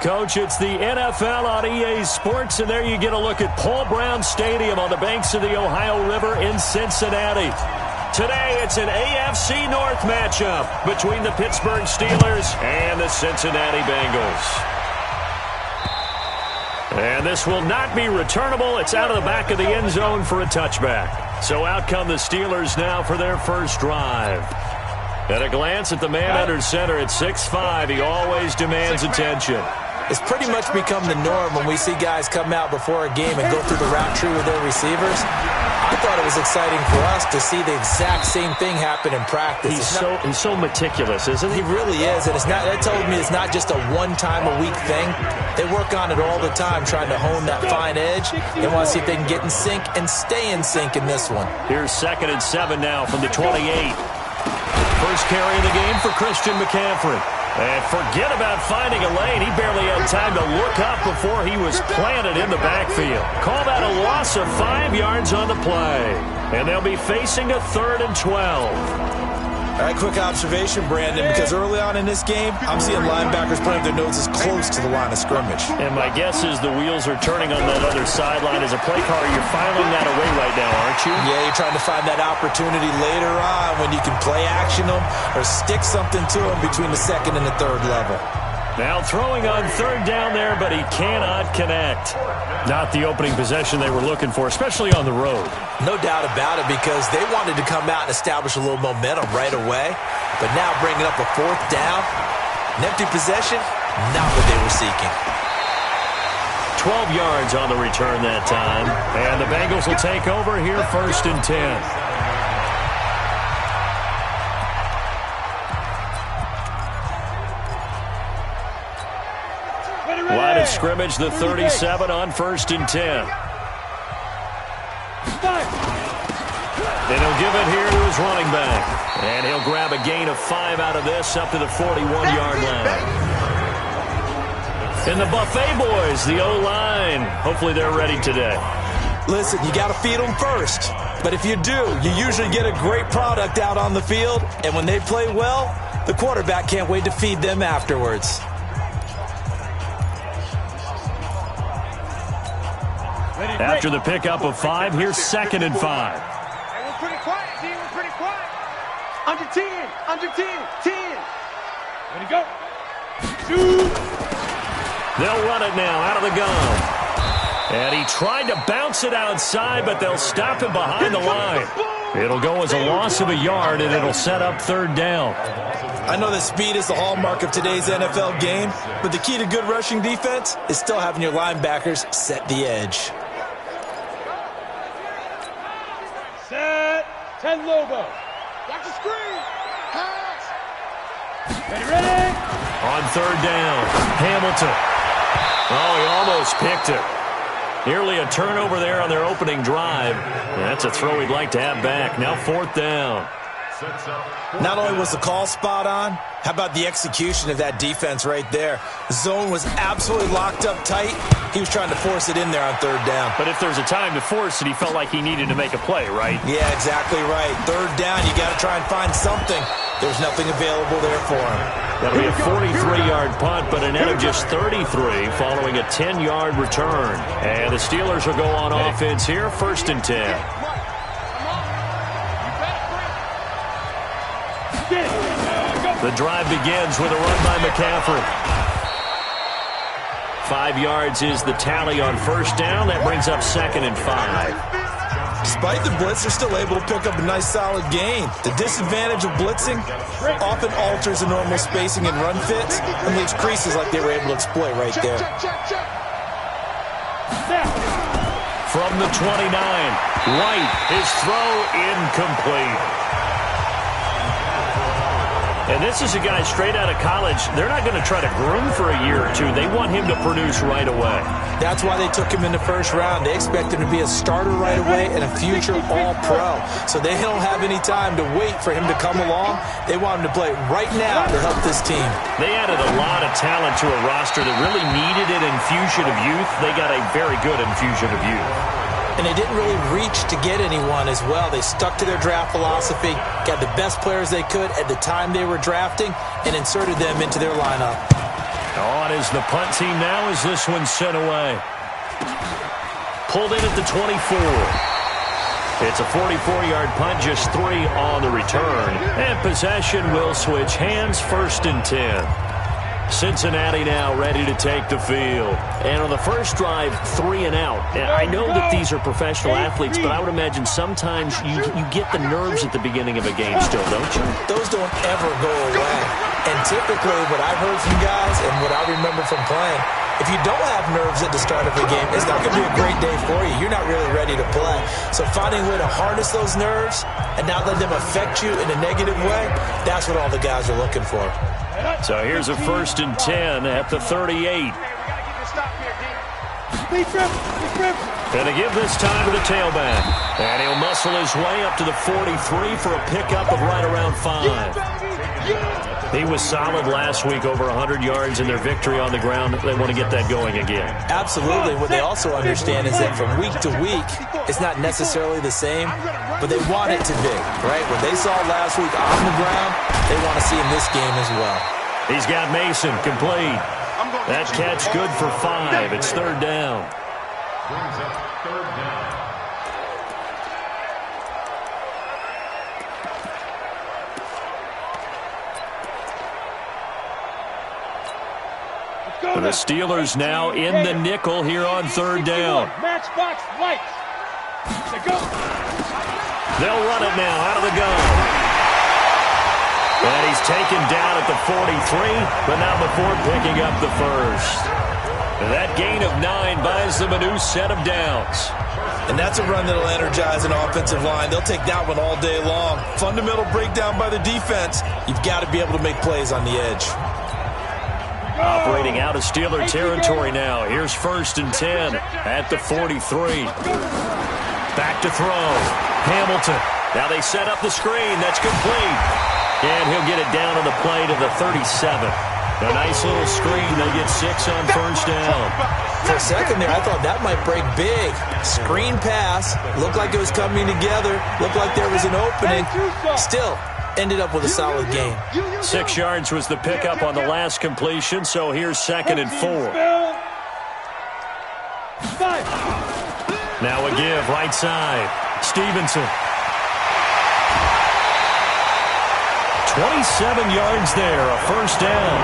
Coach, it's the NFL on EA Sports, and there you get a look at Paul Brown Stadium on the banks of the Ohio River in Cincinnati. Today, it's an AFC North matchup between the Pittsburgh Steelers and the Cincinnati Bengals. And this will not be returnable. It's out of the back of the end zone for a touchback. So out come the Steelers now for their first drive. At a glance at the man under center at 6'5", he always demands attention. It's pretty much become the norm when we see guys come out before a game and go through the route tree with their receivers. I thought it was exciting for us to see the exact same thing happen in practice. He's so meticulous, isn't he? He really is, and that told me it's not just a one-time-a-week thing. They work on it all the time, trying to hone that fine edge. They want to see if they can get in sync and stay in sync in this one. Here's 2nd and 7 now from the 28. First carry of the game for Christian McCaffrey. And forget about finding a lane. He barely had time to look up before he was planted in the backfield. Call that a loss of 5 yards on the play. And they'll be facing a 3rd and 12. All right, quick observation, Brandon, because early on in this game, I'm seeing linebackers putting their noses close to the line of scrimmage. And my guess is the wheels are turning on that other sideline. As a play caller, you're filing that away right now, aren't you? Yeah, you're trying to find that opportunity later on when you can play action them or stick something to them between the 2nd and the 3rd level. Now throwing on 3rd down there, but he cannot connect. Not the opening possession they were looking for, especially on the road. No doubt about it, because they wanted to come out and establish a little momentum right away. But now bringing up a 4th down, an empty possession, not what they were seeking. 12 yards on the return that time. And the Bengals will take over here 1st and 10. Line of scrimmage, the 37 on 1st and 10. And he'll give it here to his running back. And he'll grab a gain of 5 out of this up to the 41-yard line. And the Buffet boys, the O-line, hopefully they're ready today. Listen, you got to feed them first. But if you do, you usually get a great product out on the field. And when they play well, the quarterback can't wait to feed them afterwards. After the pickup of 5, here's 2nd and 5. Hey, we're pretty quiet, D. We're pretty quiet. Under 10, under 10, 10. Ready to go. Shoot. They'll run it now out of the gun. And he tried to bounce it outside, but they'll stop him behind the line. It'll go as a loss of a yard, and it'll set up 3rd down. I know that speed is the hallmark of today's NFL game, but the key to good rushing defense is still having your linebackers set the edge. Set. 10 Lobo. Watch the screen. Pass. Ready. On 3rd down, Hamilton. Oh, he almost picked it. Nearly a turnover there on their opening drive. That's a throw he'd like to have back. Now 4th down. Not only was the call spot on, how about the execution of that defense right there? The zone was absolutely locked up tight. He was trying to force it in there on 3rd down. But if there's a time to force it, he felt like he needed to make a play, right? Yeah, exactly right. 3rd down, you got to try and find something. There's nothing available there for him. That'll be a 43-yard punt, but a net of just 33 following a 10-yard return. And the Steelers will go on offense here, 1st and 10. The drive begins with a run by McCaffrey. 5 yards is the tally on 1st down. That brings up 2nd and 5. Despite the blitz, they're still able to pick up a nice solid gain. The disadvantage of blitzing often alters the normal spacing and run fits and leaves creases like they were able to exploit right there. From the 29, White, his throw incomplete. And this is a guy straight out of college. They're not going to try to groom for a year or two. They want him to produce right away. That's why they took him in the 1st round. They expect him to be a starter right away and a future all-pro. So they don't have any time to wait for him to come along. They want him to play right now to help this team. They added a lot of talent to a roster that really needed an infusion of youth. They got a very good infusion of youth. And they didn't really reach to get anyone as well. They stuck to their draft philosophy, got the best players they could at the time they were drafting, and inserted them into their lineup. On is the punt team now as this one's sent away. Pulled in at the 24. It's a 44-yard punt, just 3 on the return. And possession will switch hands, 1st and 10. Cincinnati now ready to take the field. And on the first drive, 3 and out. And I know that these are professional athletes, but I would imagine sometimes you get the nerves at the beginning of a game still, don't you? Those don't ever go away. And typically what I've heard from guys and what I remember from playing, if you don't have nerves at the start of a game, it's not going to be a great day for you. You're not really ready to play. So finding a way to harness those nerves and not let them affect you in a negative way, that's what all the guys are looking for. So here's a 1st and 10 at the 38. And they give this time to the tailback. And he'll muscle his way up to the 43 for a pickup of right around 5. He was solid last week, over 100 yards in their victory on the ground. They want to get that going again. Absolutely. What they also understand is that from week to week, it's not necessarily the same, but they want it to be, right? What they saw last week on the ground, they want to see in this game as well. He's got Mason complete. That catch good for 5. It's 3rd down. Brings up 3rd down. The Steelers now in the nickel here on 3rd down. Matchbox lights. They'll run it now out of the gun. And he's taken down at the 43, but not before picking up the 1st. That gain of 9 buys them a new set of downs. And that's a run that'll energize an offensive line. They'll take that one all day long. Fundamental breakdown by the defense. You've got to be able to make plays on the edge. Operating out of Steeler territory now. Here's 1st and 10 at the 43. Back to throw. Hamilton. Now they set up the screen. That's complete. And he'll get it down on the play to the 37. A nice little screen. They get 6 on 1st down. For a second there, I thought that might break big. Screen pass. Looked like it was coming together. Looked like there was an opening. Still ended up with a solid gain. 6 yards was the pickup on the last completion, so here's 2nd and 4. Now a give, right side. Stevenson. 27 yards there, a 1st down.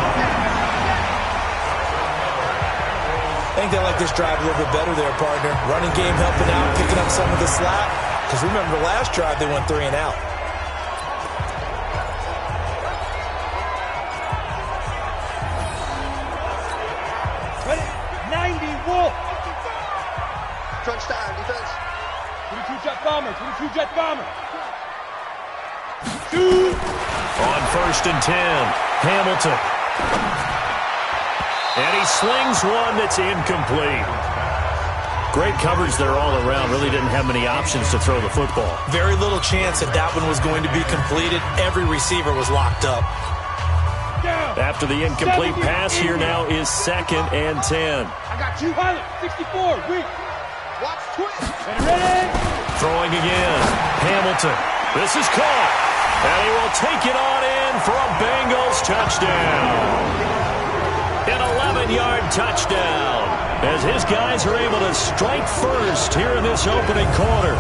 I think they like this drive a little bit better there, partner. Running game helping out, picking up some of the slack. Because remember, the last drive they went 3 and out. Touchdown defense. 22 jet bomber, 22 jet bomber. On 1st and 10, Hamilton. And he slings one that's incomplete. Great coverage there all around. Really didn't have many options to throw the football. Very little chance that that one was going to be completed. Every receiver was locked up. After the incomplete pass, here now is 2nd and 10. I got you. Pilot, 64, weak. Watch twist. Ready? Throwing again. Hamilton. This is caught. And he will take it on in for a Bengals touchdown. An 11-yard touchdown. As his guys are able to strike first here in this opening quarter.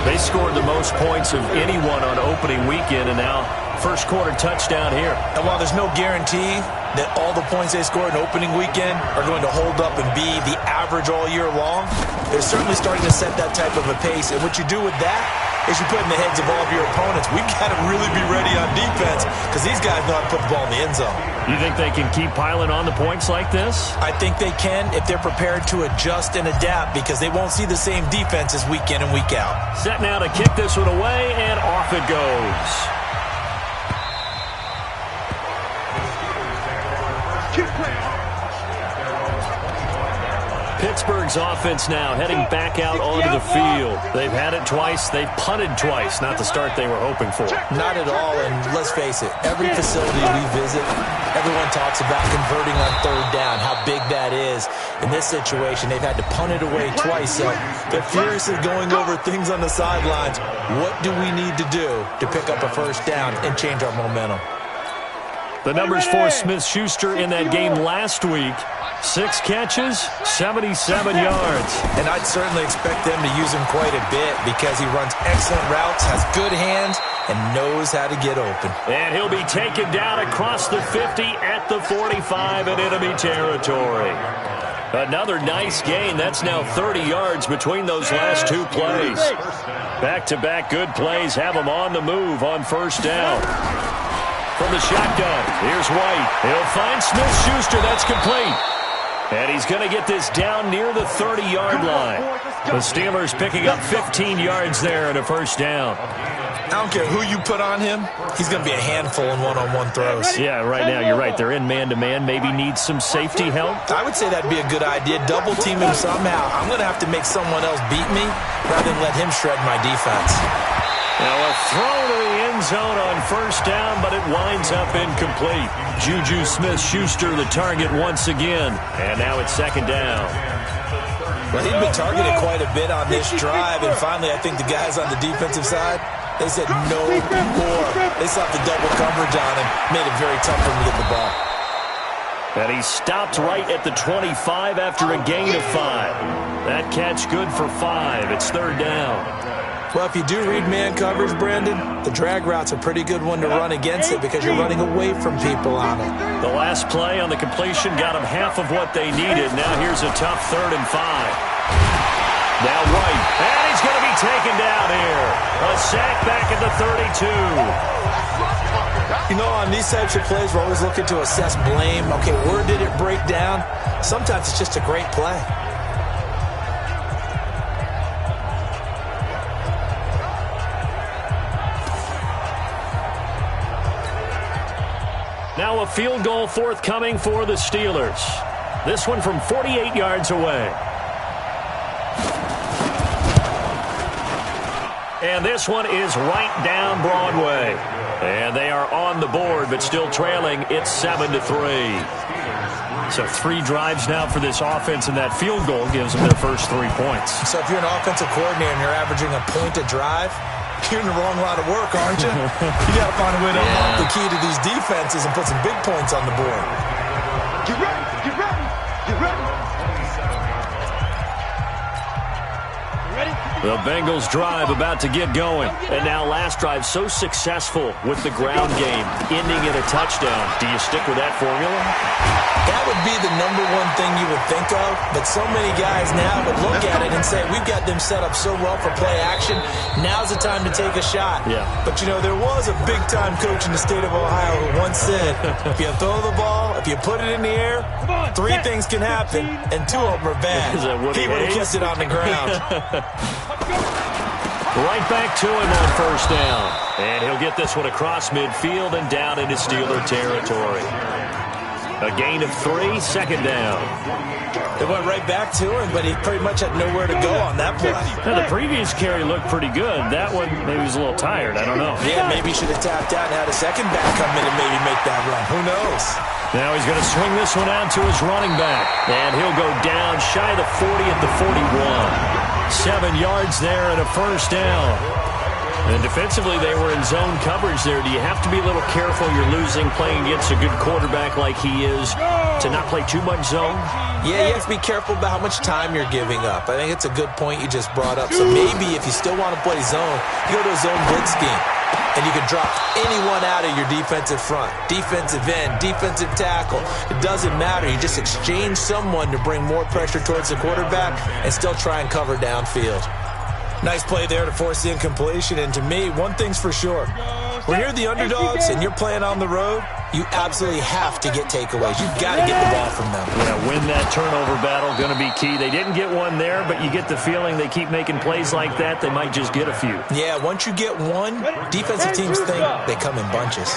They scored the most points of anyone on opening weekend, and now first quarter touchdown here. And while there's no guarantee that all the points they score in opening weekend are going to hold up and be the average all year long, they're certainly starting to set that type of a pace. And what you do with that is you put in the heads of all of your opponents, we've got to really be ready on defense because these guys know how to put the ball in the end zone. You think they can keep piling on the points like this? I think they can if they're prepared to adjust and adapt because they won't see the same defenses week in and week out. Set now to kick this one away, and off it goes. Pittsburgh's offense now heading back out onto the field. They've had it twice. They've punted twice. Not the start they were hoping for. Not at all, and let's face it, every facility we visit, everyone talks about converting on 3rd down, how big that is. In this situation, they've had to punt it away twice, so they're furiously going over things on the sidelines. What do we need to do to pick up a 1st down and change our momentum? The numbers for Smith-Schuster in that game last week. 6 catches, 77 yards. And I'd certainly expect them to use him quite a bit because he runs excellent routes, has good hands, and knows how to get open. And he'll be taken down across the 50 at the 45 in enemy territory. Another nice gain. That's now 30 yards between those last 2 plays. Back-to-back good plays have him on the move on first down. From the shotgun, here's White. He'll find Smith-Schuster. That's complete. And he's going to get this down near the 30-yard line. The Steelers picking up 15 yards there and a first down. I don't care who you put on him. He's going to be a handful in one-on-one throws. Yeah, right now you're right. They're in man-to-man. Maybe needs some safety help. I would say that'd be a good idea. Double team him somehow. I'm going to have to make someone else beat me rather than let him shred my defense. Now a throw to the end zone on first down, but it winds up incomplete. Juju Smith-Schuster the target once again. And now it's second down. Well, he'd been targeted quite a bit on this drive, and finally I think the guys on the defensive side, they said no more. They slapped the double coverage on him, made it very tough for him to get the ball. And he stopped right at the 25 after a gain of 5. That catch good for 5. It's third down. Well, if you do read man coverage, Brandon, the drag route's a pretty good one to run against it because you're running away from people on it. The last play on the completion got them half of what they needed. Now here's a tough 3rd and 5. Now White, and he's going to be taken down here. A sack back at the 32. You know, on these types of plays, we're always looking to assess blame. Okay, where did it break down? Sometimes it's just a great play. Now a field goal forthcoming for the Steelers. This one from 48 yards away. And this one is right down Broadway. And they are on the board, but still trailing. It's 7-3. So 3 drives now for this offense, and that field goal gives them their first 3 points. So if you're an offensive coordinator and you're averaging a point a drive, you're in the wrong line of work, aren't you? You got to find a way to unlock the key to these defenses and put some big points on the board. Get ready, get ready, get ready. The Bengals drive about to get going. And now last drive so successful with the ground game, ending in a touchdown. Do you stick with that formula? That would be the #1 thing you would think of, but so many guys now would look at it and say, we've got them set up so well for play action, now's the time to take a shot. Yeah. But, you know, there was a big-time coach in the state of Ohio who once said, if you throw the ball, if you put it in the air, 3 things can happen, and 2 of them are bad. He would have kept it on the ground. Right back to him on first down. And he'll get this one across midfield and down into Steeler territory. A gain of 3, second down. It went right back to him, but he pretty much had nowhere to go on that play. Now, the previous carry looked pretty good. That one, maybe he was a little tired. I don't know. Yeah, maybe he should have tapped out and had a second back come in and maybe make that run. Who knows? Now he's going to swing this one out to his running back. And he'll go down shy of the 40 at the 41. 7 yards there and a first down. And defensively, they were in zone coverage there. Do you have to be a little careful? You're losing playing against a good quarterback like he is to not play too much zone? Yeah, you have to be careful about how much time you're giving up. I think it's a good point you just brought up. So maybe if you still want to play zone, you go to a zone blitz scheme. And you can drop anyone out of your defensive front, defensive end, defensive tackle. It doesn't matter. You just exchange someone to bring more pressure towards the quarterback and still try and cover downfield. Nice play there to force the incompletion. And to me, one thing's for sure. When you're the underdogs and you're playing on the road, you absolutely have to get takeaways. You've got to get the ball from them. Yeah, win that turnover battle, going to be key. They didn't get one there, but you get the feeling they keep making plays like that, they might just get a few. Yeah, once you get one, defensive teams think they come in bunches.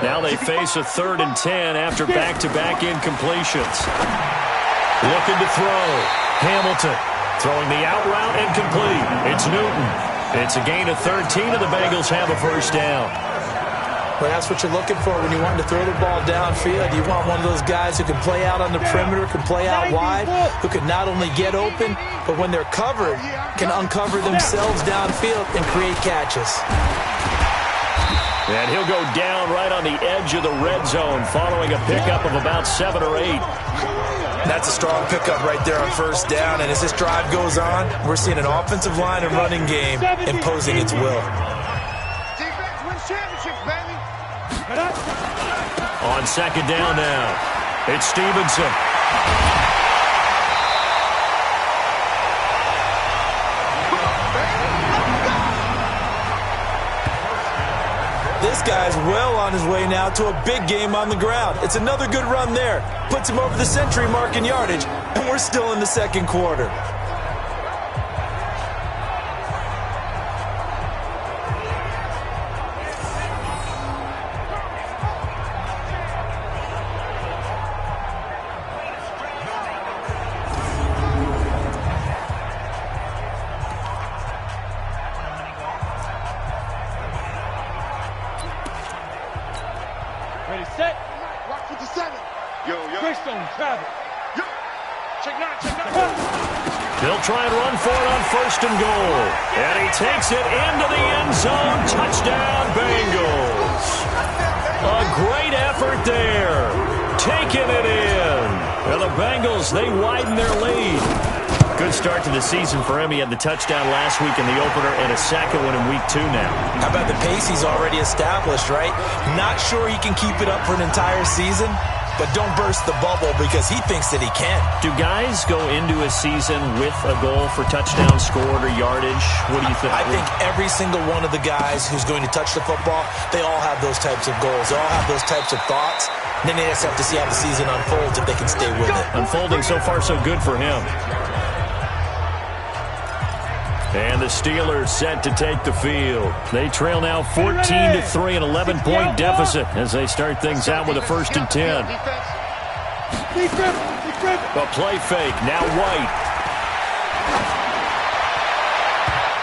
Now they face a 3rd and 10 after back-to-back incompletions. Looking to throw. Hamilton throwing the out route incomplete. It's Newton. It's a gain of 13, and the Bengals have a first down. Well, that's what you're looking for when you want to throw the ball downfield. You want one of those guys who can play out on the perimeter, can play out wide, who can not only get open, but when they're covered, can uncover themselves downfield and create catches. And he'll go down right on the edge of the red zone following a pickup of about 7 or 8. That's a strong pickup right there on first down. And as this drive goes on, we're seeing an offensive line and running game imposing its will. Defense wins championships, baby. On second down now, it's Stevenson. This guy's well on his way now to a big game on the ground. It's another good run there. Puts him over the century mark in yardage, and we're still in the second quarter. Ready, set. Rock 57. Yo. Greystone, travel. Yo. Check nine. They'll try and run for it on first and goal. And he takes it into the end zone. Touchdown, Bengals. A great effort there. Taking it in. And the Bengals, they widen their lead. Good start to the season for him. He had the touchdown last week in the opener and a second one in week 2 now. How about the pace he's already established, right? Not sure he can keep it up for an entire season, but don't burst the bubble because he thinks that he can. Do guys go into a season with a goal for touchdown scored or yardage? What do you think? I think every single one of the guys who's going to touch the football, they all have those types of goals. They all have those types of thoughts. And then they just have to see how the season unfolds if they can stay with it. Unfolding so far so good for him. And the Steelers set to take the field. They trail now 14-3, an 11-point deficit as they start things out with a 1st and 10. A play fake, now White.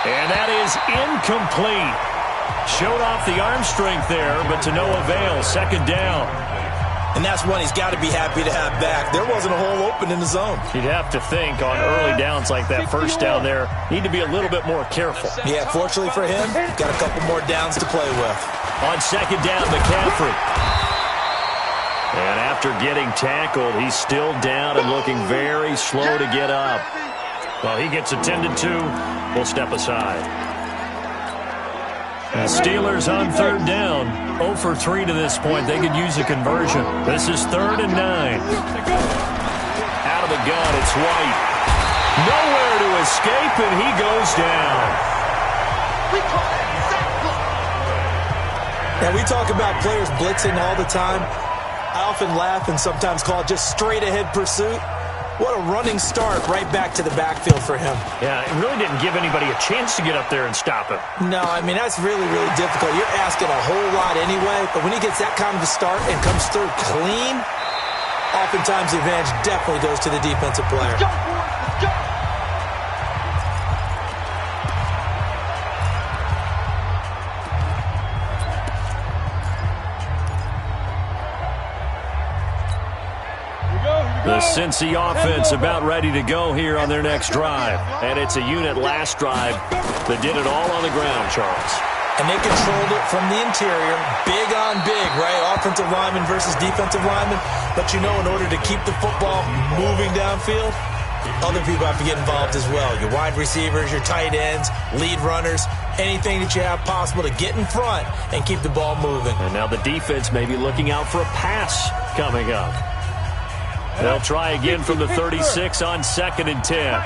And that is incomplete. Showed off the arm strength there, but to no avail. Second down. And that's one he's got to be happy to have back. There wasn't a hole open in the zone. You'd have to think on early downs like that first down there, need to be a little bit more careful. Yeah, fortunately for him, got a couple more downs to play with. On second down, McCaffrey. And after getting tackled, he's still down and looking very slow to get up. Well, he gets attended to. We'll step aside. The Steelers on third down. 0 for 3 to this point. They could use a conversion. This is 3rd and 9. Out of the gun, it's White. Nowhere to escape, and he goes down. We call it sack block. Now, we talk about players blitzing all the time. I often laugh and sometimes call it just straight-ahead pursuit. What a running start right back to the backfield for him. Yeah, it really didn't give anybody a chance to get up there and stop him. No, I mean, that's really, really difficult. You're asking a whole lot anyway, but when he gets that kind of a start and comes through clean, oftentimes the advantage definitely goes to the defensive player. Let's go, boys. Let's go. The Cincy offense about ready to go here on their next drive. And it's a unit last drive that did it all on the ground, Charles. And they controlled it from the interior, big on big, right? Offensive lineman versus defensive lineman. But you know, in order to keep the football moving downfield, other people have to get involved as well. Your wide receivers, your tight ends, lead runners, anything that you have possible to get in front and keep the ball moving. And now the defense may be looking out for a pass coming up. They'll try again from the 36 on 2nd and 10.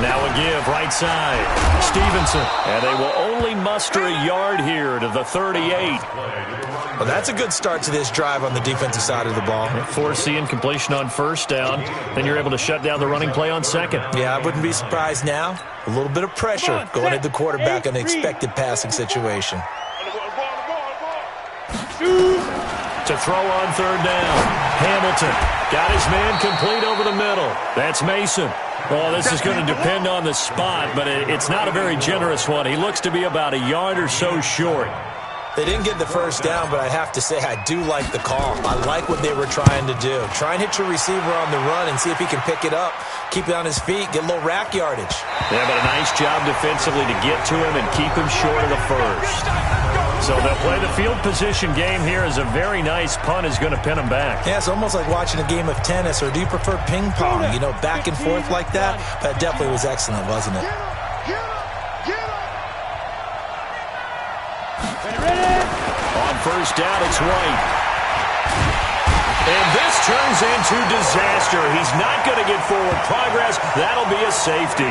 Now a give, right side. Stevenson. And they will only muster a yard here to the 38. Well, that's a good start to this drive on the defensive side of the ball. Force the incompletion on first down. Then you're able to shut down the running play on second. Yeah, I wouldn't be surprised now. A little bit of pressure going at the quarterback in an expected passing situation. To throw on third down. Hamilton got his man complete over the middle. That's Mason. Well, this is going to depend on the spot, but it's not a very generous one. He looks to be about a yard or so short. They didn't get the first down, but I have to say I do like the call. I like what they were trying to do. Try and hit your receiver on the run and see if he can pick it up, keep it on his feet, get a little rack yardage. Yeah, but a nice job defensively to get to him and keep him short of the first. So they'll play the field position game here as a very nice punt is going to pin him back. Yeah, it's almost like watching a game of tennis, or do you prefer ping pong? You know, back and forth like that? That definitely was excellent, wasn't it? On first down, it's White. And this turns into disaster. He's not going to get forward progress. That'll be a safety.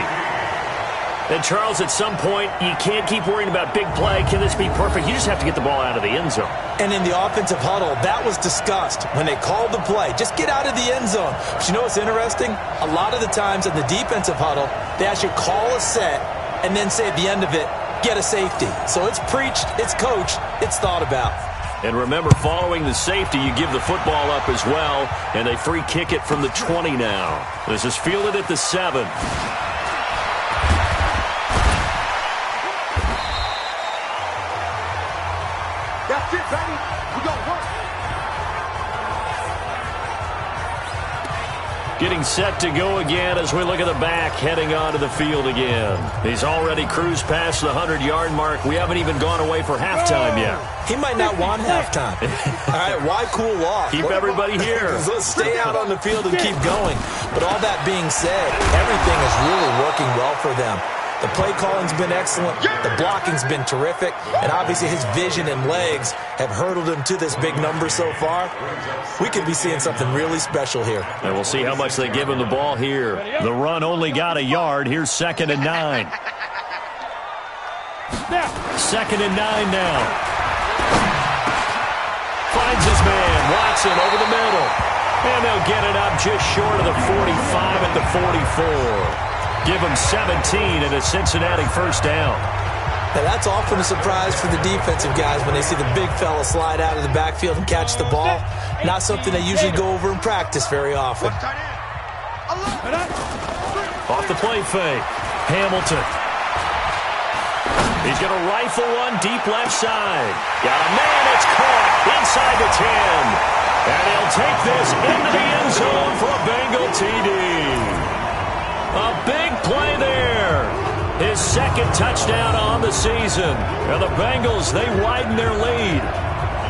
And, Charles, at some point, you can't keep worrying about big play. Can this be perfect? You just have to get the ball out of the end zone. And in the offensive huddle, that was discussed when they called the play. Just get out of the end zone. But you know what's interesting? A lot of the times in the defensive huddle, they actually call a set and then say at the end of it, get a safety. So it's preached, it's coached, it's thought about. And remember, following the safety, you give the football up as well, and they free kick it from the 20 now. This is fielded at the 7. That's it, baby. We gonna work. Getting set to go again as we look at the back, heading onto the field again. He's already cruised past the 100-yard mark. We haven't even gone away for halftime yet. He might not want halftime. All right, why cool off? Keep everybody here. Let's stay out on the field and keep going. But all that being said, everything is really working well for them. The play calling's been excellent. The blocking's been terrific. And obviously his vision and legs have hurdled him to this big number so far. We could be seeing something really special here. And we'll see how much they give him the ball here. The run only got a yard. Here's 2nd and 9. 2nd and 9 now. Finds his man. Watson over the middle. And they'll get it up just short of the 45 at the 44. Give them 17 and a Cincinnati first down. Now that's often a surprise for the defensive guys when they see the big fella slide out of the backfield and catch the ball. Not something they usually go over in practice very often. Off the play fake. Hamilton. He's going to rifle one deep left side. Got a man. It's caught inside the 10. And he'll take this into the end zone for a Bengal TD. A big play there. His 2nd touchdown on the season. And the Bengals, they widen their lead.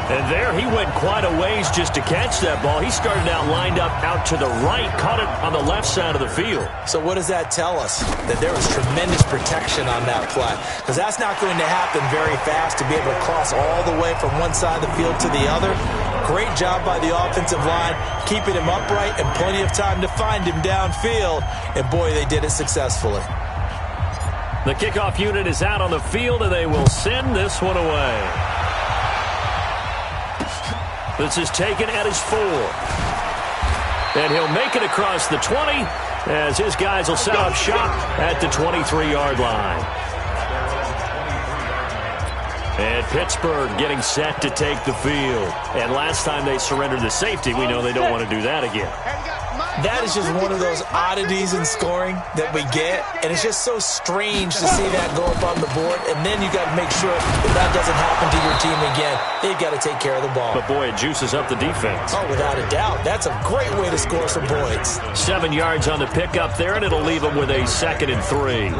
And there he went quite a ways just to catch that ball. He started out lined up out to the right, caught it on the left side of the field. So what does that tell us? That there was tremendous protection on that play. Because that's not going to happen very fast to be able to cross all the way from one side of the field to the other. Great job by the offensive line, keeping him upright and plenty of time to find him downfield. And boy, they did it successfully. The kickoff unit is out on the field, and they will send this one away. This is taken at his 4. And he'll make it across the 20 as his guys will set up shop at the 23-yard line. And Pittsburgh getting set to take the field. And last time they surrendered the safety, we know they don't want to do that again. That is just one of those oddities in scoring that we get, and it's just so strange to see that go up on the board, and then you got to make sure that doesn't happen to your team again. They've got to take care of the ball. But, boy, it juices up the defense. Oh, without a doubt. That's a great way to score some points. 7 yards on the pickup there, and it'll leave them with a 2nd and 3.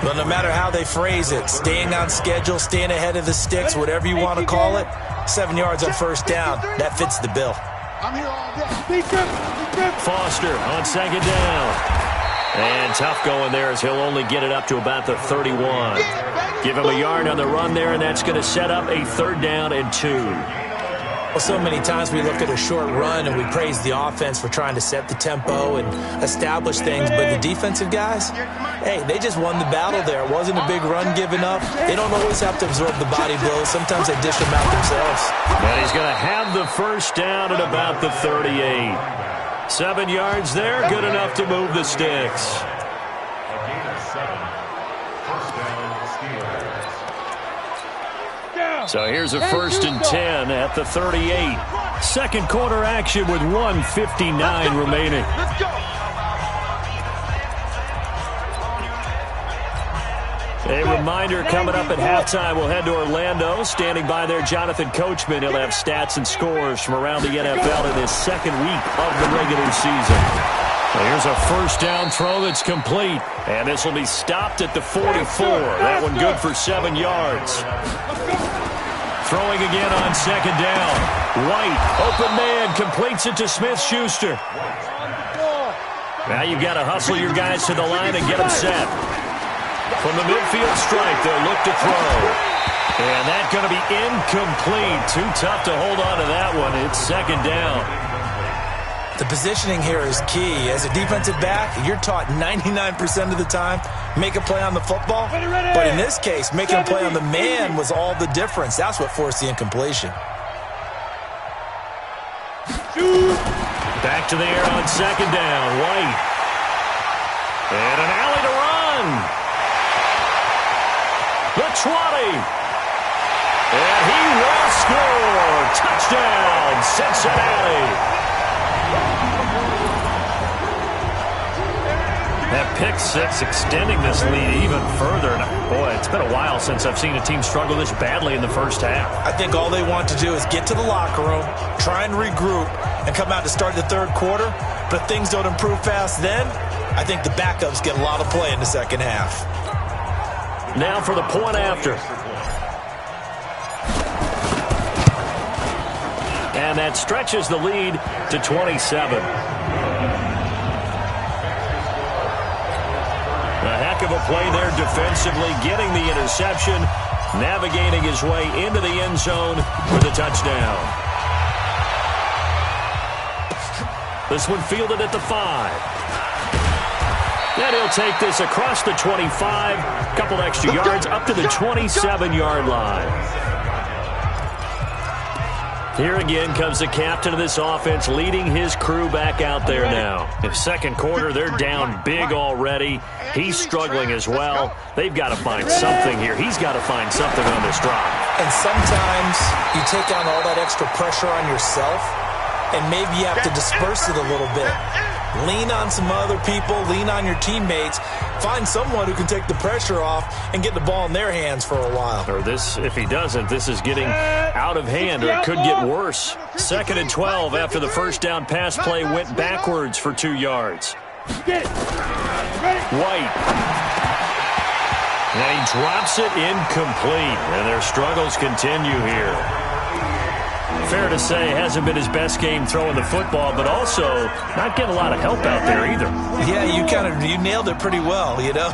But no matter how they phrase it, staying on schedule, staying ahead of the sticks, whatever you want to call it, 7 yards on first down, that fits the bill. I'm here all day. Foster on 2nd down. And tough going there as he'll only get it up to about the 31. Give him a yard on the run there, and that's going to set up a 3rd down and 2. Well, so many times we look at a short run and we praise the offense for trying to set the tempo and establish things, but the defensive guys, hey, they just won the battle there. It wasn't a big run given up. They don't always have to absorb the body blows. Sometimes they dish them out themselves. And he's going to have the first down at about the 38. 7 yards there, good enough to move the sticks. So here's a 1st and 10 at the 38. Second quarter action with 1:59 remaining. A reminder coming up at halftime, we'll head to Orlando. Standing by there, Jonathan Coachman. He'll have stats and scores from around the NFL in his second week of the regular season. Here's a first down throw that's complete. And this will be stopped at the 44. That one good for 7 yards. Throwing again on second down. White, open man, completes it to Smith-Schuster. Now you've got to hustle your guys to the line and get them set. From the midfield stripe, they'll look to throw. And that's going to be incomplete. Too tough to hold on to that one. It's second down. The positioning here is key. As a defensive back, you're taught 99% of the time, make a play on the football. But in this case, making a play on the man was all the difference. That's what forced the incompletion. Back to the air on second down. White. And an alley to run. The 20. And he will score. Touchdown, Cincinnati. That pick six extending this lead even further. And boy, it's been a while since I've seen a team struggle this badly in the first half. I think all they want to do is get to the locker room, try and regroup, and come out to start the third quarter. But if things don't improve fast then, I think the backups get a lot of play in the second half. Now for the point after. And that stretches the lead to 27. A heck of a play there defensively, getting the interception, navigating his way into the end zone with a touchdown. This one fielded at the 5. And he'll take this across the 25, a couple extra yards up to the 27-yard line. Here again comes the captain of this offense, leading his crew back out there now. In the second quarter, they're down big already. He's struggling as well. They've got to find something here. He's got to find something on this drive. And sometimes you take on all that extra pressure on yourself, and maybe you have to disperse it a little bit. Lean on some other people, lean on your teammates, find someone who can take the pressure off and get the ball in their hands for a while. Or this, if he doesn't, this is getting out of hand, or it could get worse. 2nd and 12 after the first down pass play went backwards for 2 yards. White. And he drops it incomplete, and their struggles continue here. Fair to say, hasn't been his best game throwing the football, but also not getting a lot of help out there either. Yeah, you nailed it pretty well, you know.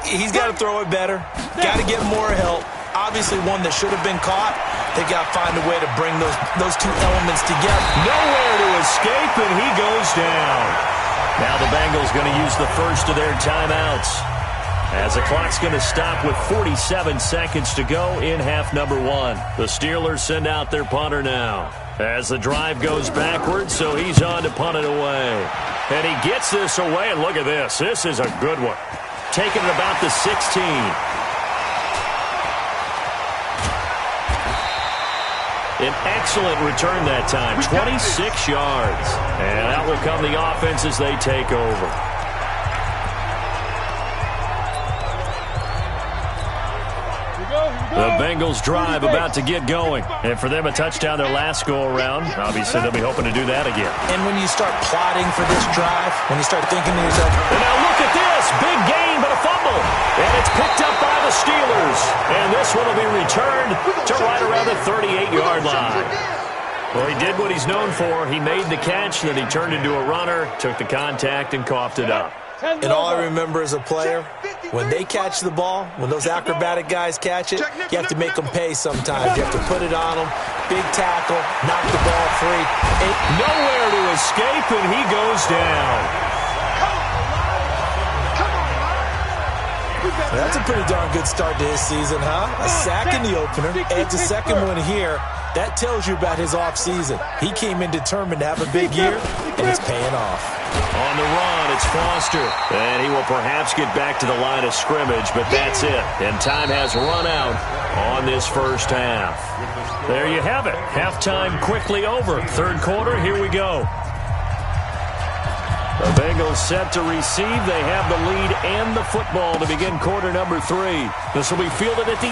He's got to throw it better, got to get more help. Obviously one that should have been caught. They got to find a way to bring those two elements together. Nowhere to escape, and he goes down. Now the Bengals going to use the first of their timeouts, as the clock's going to stop with 47 seconds to go in half number 1. The Steelers send out their punter now, as the drive goes backwards, so he's on to punt it away. And he gets this away, and look at this. This is a good one. Taking it about the 16. An excellent return that time, 26 yards. And out will come the offense as they take over. The Bengals drive about to get going. And for them, a touchdown their last go-around. Obviously, they'll be hoping to do that again. And when you start plotting for this drive, when you start thinking to yourself, and now look at this. Big gain, but a fumble. And it's picked up by the Steelers. And this one will be returned to right around the 38-yard line. Well, he did what he's known for. He made the catch, then he turned into a runner, took the contact, and coughed it up. And all I remember as a player, when they catch the ball, when those acrobatic guys catch it, you have to make them pay sometimes. You have to put it on them, big tackle, knock the ball free. Nowhere to escape, and he goes down. That's a pretty darn good start to his season, huh? A sack in the opener, adds a second one here. That tells you about his offseason. He came in determined to have a big year, and it's paying off. On the run, it's Foster. And he will perhaps get back to the line of scrimmage, but that's it. And time has run out on this first half. There you have it. Halftime quickly over. Third quarter, here we go. The Bengals Bengals set to receive. They have the lead and the football to begin quarter number 3. This will be fielded at the 8.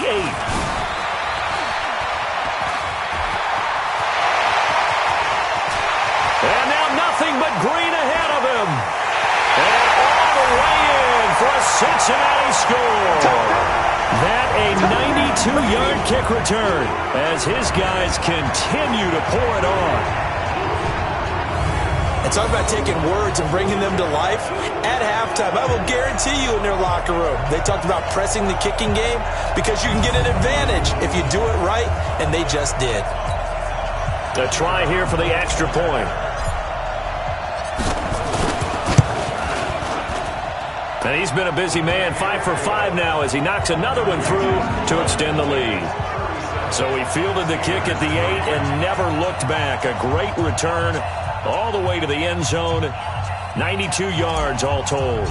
And now nothing but green ahead of him. And all the way in for a Cincinnati score. That a 92-yard kick return as his guys continue to pour it on. And talk about taking words and bringing them to life. At halftime, I will guarantee you in their locker room, they talked about pressing the kicking game because you can get an advantage if you do it right, and they just did. A try here for the extra point. And he's been a busy man, 5 for 5 now as he knocks another one through to extend the lead. So he fielded the kick at the 8 and never looked back. A great return all the way to the end zone. 92 yards all told.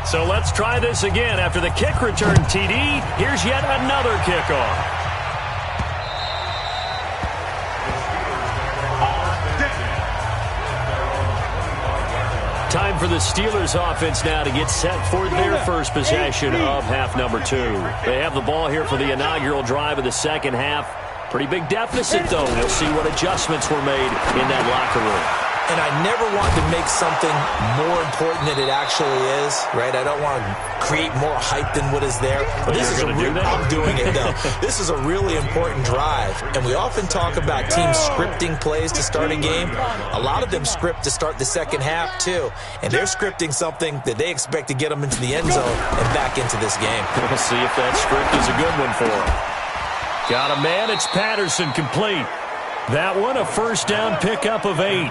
So let's try this again. After the kick return TD, here's yet another kickoff. Time for the Steelers offense now to get set for their first possession of half number 2. They have the ball here for the inaugural drive of the second half. Pretty big deficit, though. We'll see what adjustments were made in that locker room. And I never want to make something more important than it actually is, right? I don't want to create more hype than what is there. But this is I'm doing it, though. This is a really important drive. And we often talk about teams scripting plays to start a game. A lot of them script to start the second half, too. And they're scripting something that they expect to get them into the end zone and back into this game. We'll see if that script is a good one for them. Got a man. It's Patterson complete. That one, a first down pickup of 8.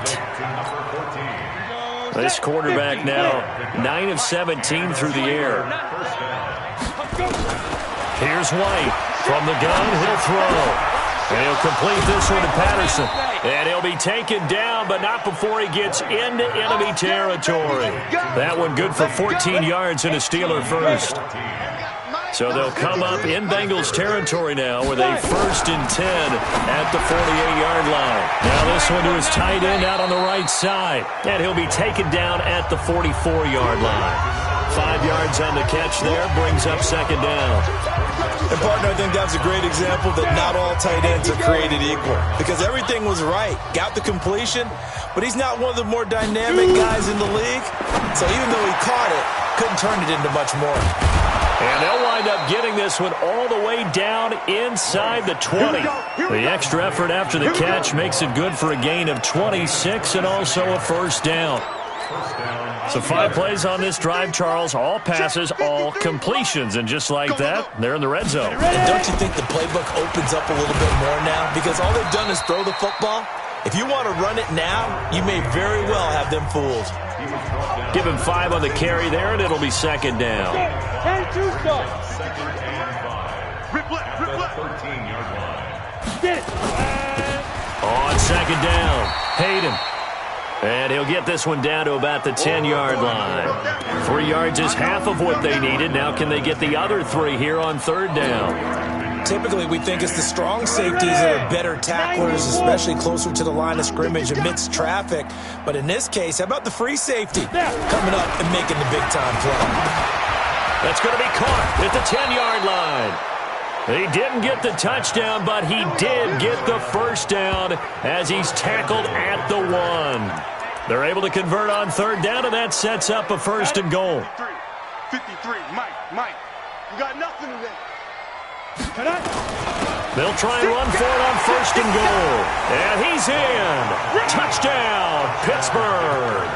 This quarterback now 9 of 17 through the air. Here's White. From the gun, he'll throw. And he'll complete this one to Patterson. And he'll be taken down, but not before he gets into enemy territory. That one good for 14 yards and a Steeler first. So they'll come up in Bengals territory now with a 1st and 10 at the 48-yard line. Now this one to his tight end out on the right side. And he'll be taken down at the 44-yard line. 5 yards on the catch there, brings up second down. And, partner, I think that's a great example that not all tight ends are created equal. Because everything was right. Got the completion, but he's not one of the more dynamic guys in the league. So even though he caught it, couldn't turn it into much more. And they'll wind up getting this one all the way down inside the 20. The extra effort after the catch makes it good for a gain of 26 and also a first down. So 5 plays on this drive, Charles. All passes, all completions. And just like that, they're in the red zone. And don't you think the playbook opens up a little bit more now? Because all they've done is throw the football. If you want to run it now, you may very well have them fooled. Give him 5 on the carry there, and it'll be second down. On second down, Hayden. And he'll get this one down to about the 10-yard line. 3 yards is half of what they needed. Now can they get the other 3 here on third down? Typically, we think it's the strong safeties that are better tacklers, especially closer to the line of scrimmage amidst traffic. But in this case, how about the free safety coming up and making the big-time play? That's going to be caught at the 10-yard line. He didn't get the touchdown, but he did get the first down as he's tackled at the 1. They're able to convert on third down, and that sets up a first and goal. 53, Mike, you got nothing today. They'll try and run for it on first and goal. And he's in. Touchdown, Pittsburgh.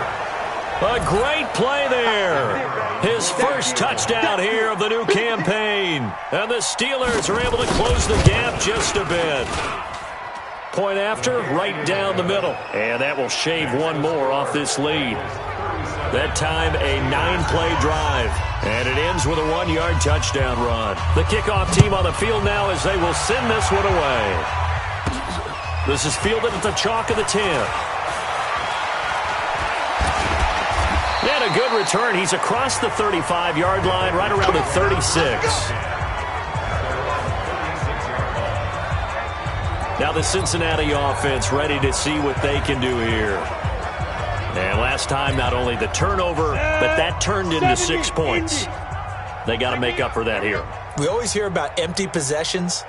A great play there. His first touchdown here of the new campaign. And the Steelers are able to close the gap just a bit. Point after, right down the middle. And that will shave one more off this lead. That time, a 9-play drive. And it ends with a 1-yard touchdown run. The kickoff team on the field now as they will send this one away. This is fielded at the chalk of the 10. And a good return. He's across the 35-yard line, right around the 36. Now the Cincinnati offense ready to see what they can do here. And last time, not only the turnover, but that turned into 6 points. They got to make up for that here. We always hear about empty possessions,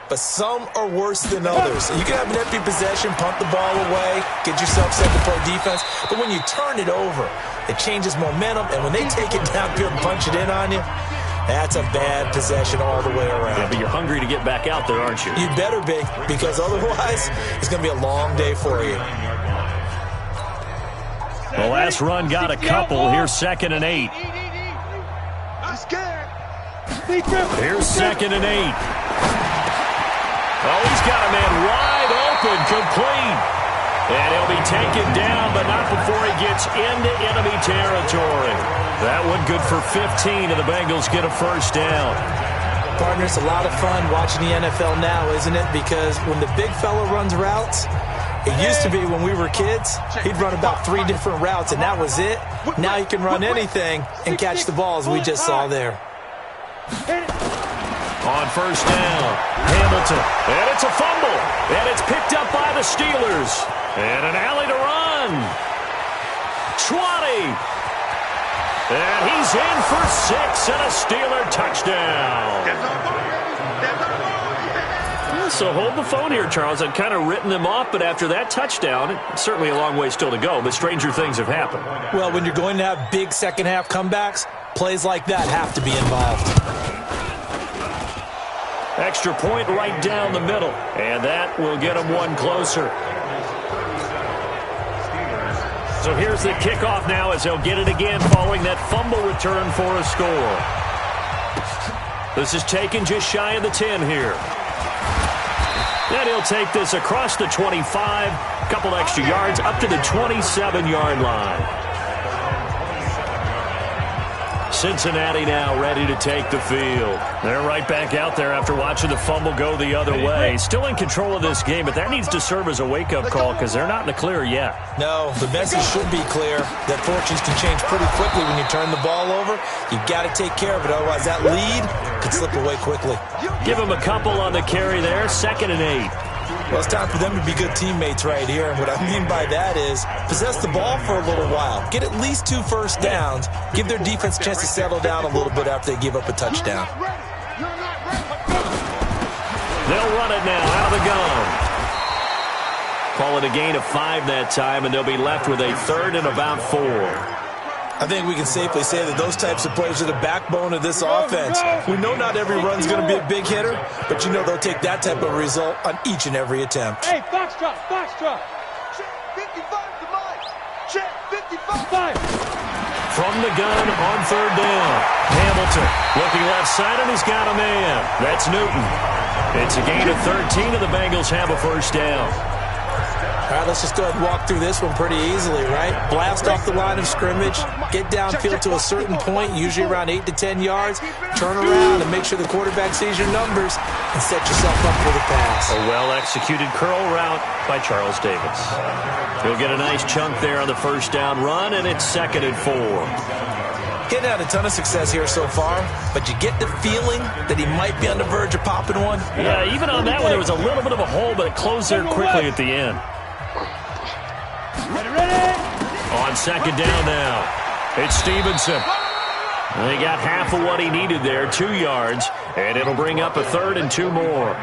but some are worse than others. You can have an empty possession, punt the ball away, get yourself set to play defense, but when you turn it over, it changes momentum, and when they take it downfield and punch it in on you, that's a bad possession all the way around. Yeah, but you're hungry to get back out there, aren't you? You better be, because otherwise, it's going to be a long day for you. The last run got a couple. Here's 2nd and 8. Here's 2nd and 8. Oh, he's got a man wide open, complete. And he'll be taken down, but not before he gets into enemy territory. That one good for 15, and the Bengals get a first down. Partner, it's a lot of fun watching the NFL now, isn't it? Because when the big fella runs routes, it used to be when we were kids, he'd run about 3 different routes, and that was it. Now he can run anything and catch the ball, as we just saw there. On first down, Hamilton, and it's a fumble, and it's picked up by the Steelers. And an alley to run. 20. And he's in for 6 and a Steeler touchdown. So hold the phone here, Charles. I'd kind of written them off, but after that touchdown, it's certainly a long way still to go, but stranger things have happened. Well, when you're going to have big second-half comebacks, plays like that have to be involved. Extra point right down the middle, and that will get them one closer. So here's the kickoff now as they'll get it again following that fumble return for a score. This is taken just shy of the 10 here. And he'll take this across the 25, a couple extra yards, up to the 27-yard line. Cincinnati now ready to take the field. They're right back out there after watching the fumble go the other way. Still in control of this game, but that needs to serve as a wake-up call because they're not in the clear yet. No, the message should be clear that fortunes can change pretty quickly when you turn the ball over. You've got to take care of it, otherwise that lead could slip away quickly. Give him a couple on the carry there, 2nd and 8. Well, it's time for them to be good teammates right here. And what I mean by that is possess the ball for a little while. Get at least 2 first downs. Give their defense a chance to settle down a little bit after they give up a touchdown. They'll run it now out of the gun. Call it a gain of 5 that time, and they'll be left with a 3rd and about 4. I think we can safely say that those types of plays are the backbone of this offense. We know not every run's going to be a big hitter, but you know they'll take that type of result on each and every attempt. Hey, foxtrot, foxtrot. Check 55 to mine. Check 55. From the gun on 3rd down. Hamilton looking left side, and he's got a man. That's Newton. It's a gain of 13, and the Bengals have a first down. All right, let's just go ahead and walk through this one pretty easily, right? Blast off the line of scrimmage, get downfield to a certain point, usually around 8 to 10 yards, turn around and make sure the quarterback sees your numbers and set yourself up for the pass. A well-executed curl route by Charles Davis. He'll get a nice chunk there on the first down run, and it's 2nd and 4. Getting had a ton of success here so far, but you get the feeling that he might be on the verge of popping one. Yeah, even on that one, there was a little bit of a hole, but it closed there quickly at the end. On 2nd down now, it's Stevenson. They got half of what he needed there, 2 yards, and it'll bring up a 3rd and 2 more.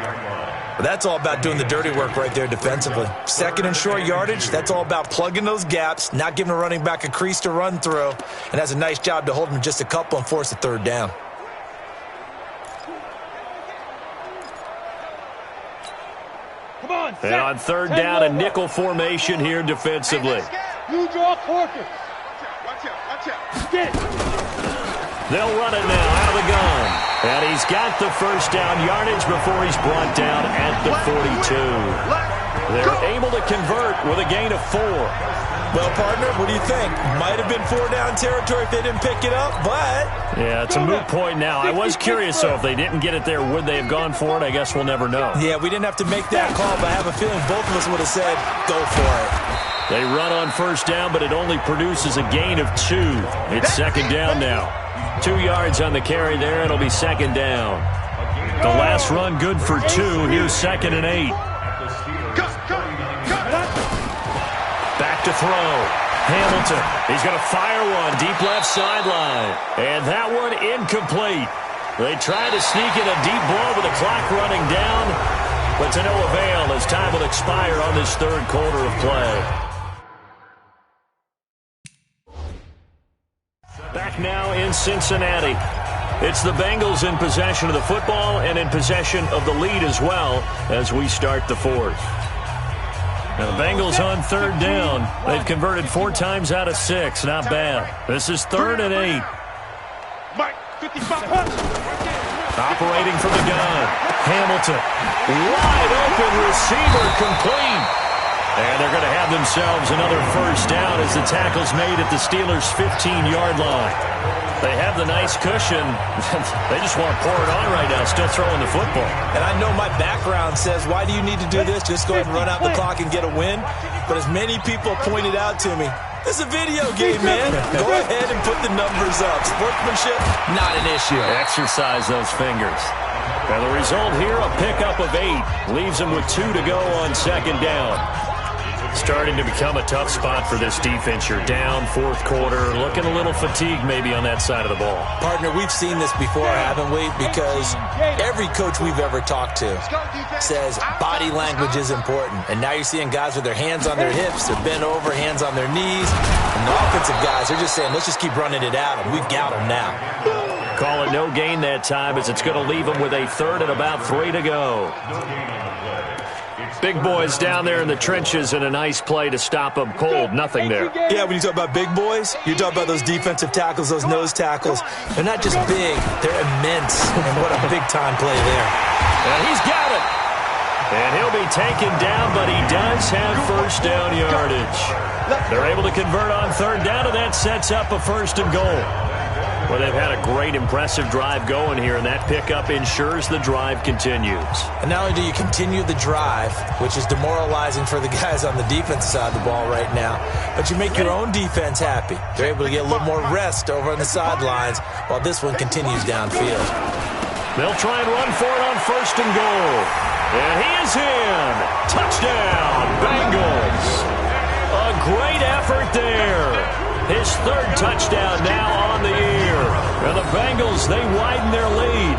But that's all about doing the dirty work right there defensively. 2nd and short yardage, that's all about plugging those gaps, not giving a running back a crease to run through, and has a nice job to hold him just a couple and force a 3rd down. And on 3rd down, a nickel formation here defensively. You draw quarter. Watch out. Get it. They'll run it now out of the gun. And he's got the first down yardage before he's brought down at the 42. They're able to convert with a gain of 4. Well, partner, what do you think? Might have been 4-down territory if they didn't pick it up, but... Yeah, it's a moot point now. I was curious, though, if they didn't get it there, would they have gone for it? I guess we'll never know. Yeah, we didn't have to make that call, but I have a feeling both of us would have said, go for it. They run on first down, but it only produces a gain of 2. It's 2nd down now. 2 yards on the carry there, and it'll be 2nd down. The last run good for 2. Here's 2nd and 8. Back to throw. Hamilton, he's going to fire one deep left sideline. And that one incomplete. They tried to sneak in a deep blow with the clock running down, but to no avail as time will expire on this third quarter of play. Back now in Cincinnati. It's the Bengals in possession of the football and in possession of the lead as well as we start the fourth. Now the Bengals on third down. They've converted 4 times out of 6. Not bad. This is 3rd and 8. Mike, 55. Operating from the gun. Hamilton. Wide open receiver complete. And they're going to have themselves another first down as the tackle's made at the Steelers' 15-yard line. They have the nice cushion. They just want to pour it on right now, still throwing the football. And I know my background says, why do you need to do this? Just go ahead and run out the clock and get a win. But as many people pointed out to me, this is a video game, man. Go ahead and put the numbers up. Sportsmanship, not an issue. Exercise those fingers. And the result here, a pickup of 8. Leaves them with 2 to go on second down. Starting to become a tough spot for this defense. You're down 4th quarter, looking a little fatigued maybe on that side of the ball. Partner, we've seen this before, haven't we? Because every coach we've ever talked to says body language is important. And now you're seeing guys with their hands on their hips, they're bent over, hands on their knees. And the offensive guys, they're just saying, let's just keep running it out, and we've got them now. Call it no gain that time as it's going to leave them with a 3rd and about 3 to go. Big boys down there in the trenches and a nice play to stop them cold. Nothing there. Yeah, when you talk about big boys, you're talking about those defensive tackles, those nose tackles. They're not just big, they're immense. And what a big-time play there. And he's got it. And he'll be taken down, but he does have first down yardage. They're able to convert on 3rd down, and that sets up a 1st and goal. Well, they've had a great, impressive drive going here, and that pickup ensures the drive continues. And not only do you continue the drive, which is demoralizing for the guys on the defensive side of the ball right now, but you make your own defense happy. They're able to get a little more rest over on the sidelines while this one continues downfield. They'll try and run for it on 1st and goal. And he is in. Touchdown, Bengals. A great effort there. His 3rd touchdown now on the year. And the Bengals, they widen their lead.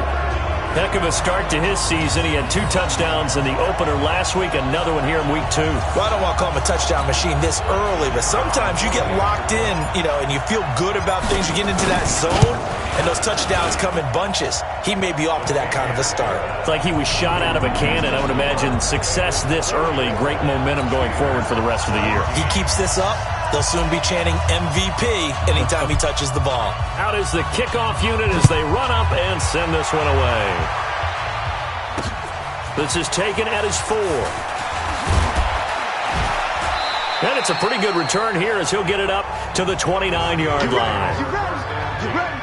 Heck of a start to his season. He had 2 touchdowns in the opener last week, another one here in week 2. Well, I don't want to call him a touchdown machine this early, but sometimes you get locked in, and you feel good about things. You get into that zone, and those touchdowns come in bunches. He may be off to that kind of a start. It's like he was shot out of a cannon. I would imagine success this early, great momentum going forward for the rest of the year. He keeps this up, they'll soon be chanting MVP anytime he touches the ball. Out is the kickoff unit as they run up and send this one away. This is taken at his 4. And it's a pretty good return here as he'll get it up to the 29-yard line. You ready?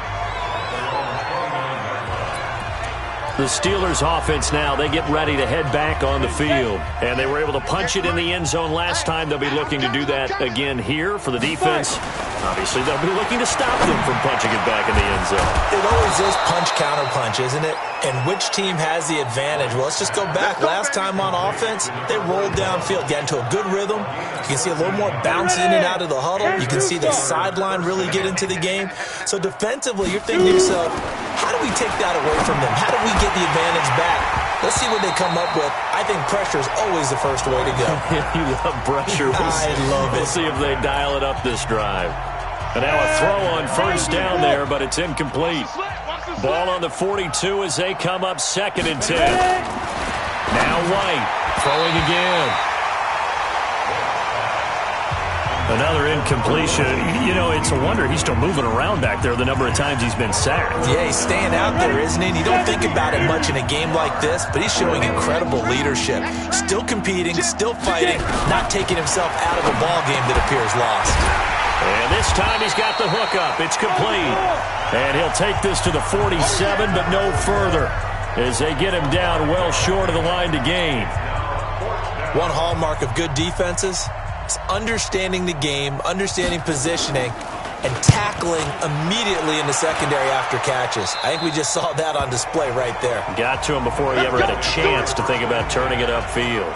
The Steelers offense now, they get ready to head back on the field. And they were able to punch it in the end zone last time. They'll be looking to do that again here for the defense. Obviously, they'll be looking to stop them from punching it back in the end zone. It always is punch-counter-punch, isn't it? And which team has the advantage? Well, let's just go back. Last time on offense, they rolled downfield, got into a good rhythm. You can see a little more bounce in and out of the huddle. You can see the sideline really get into the game. So defensively, you're thinking to yourself, how do we take that away from them? How do we get the advantage back? Let's see what they come up with. I think pressure is always the first way to go. You love pressure. I love it. We'll see if they dial it up this drive. And now a throw on 1st down there, but it's incomplete. Ball on the 42 as they come up 2nd and 10. Now White throwing again. Another incompletion. It's a wonder he's still moving around back there the number of times he's been sacked. Yeah, he's staying out there, isn't he? And you don't think about it much in a game like this, but he's showing incredible leadership. Still competing, still fighting, not taking himself out of a ball game that appears lost. And this time he's got the hook up. It's complete. And he'll take this to the 47, but no further as they get him down well short of the line to gain. One hallmark of good defenses is understanding the game, understanding positioning, and tackling immediately in the secondary after catches. I think we just saw that on display right there. Got to him before he ever had a chance to think about turning it upfield.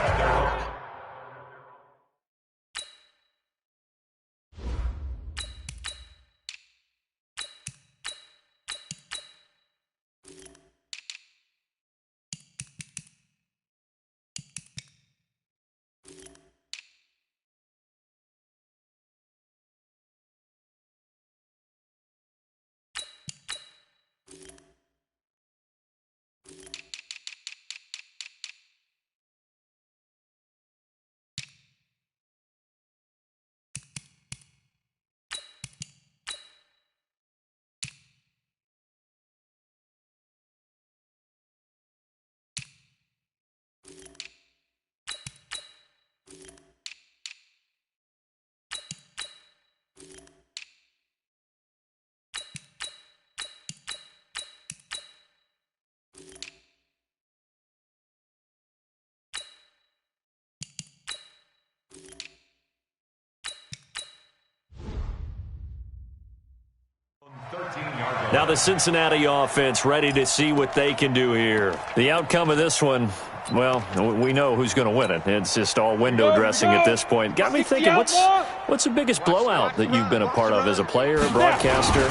Now the Cincinnati offense ready to see what they can do here. The outcome of this one, well, we know who's going to win it. It's just all window dressing at this point. Got me thinking, what's the biggest blowout that you've been a part of as a player, a broadcaster?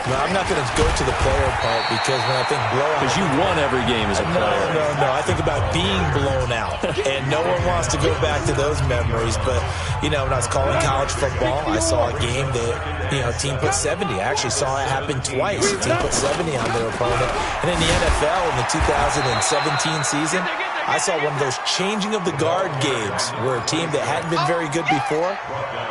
No, I'm not going to go to the player part because when I think blowout... Because you won every game as a player. No. I think about being blown out. And no one wants to go back to those memories. But, when I was calling college football, I saw a game that, a team put 70. I actually saw it happen twice. A team put 70 on their opponent. And in the NFL in the 2017 season... I saw one of those changing of the guard games where a team that hadn't been very good before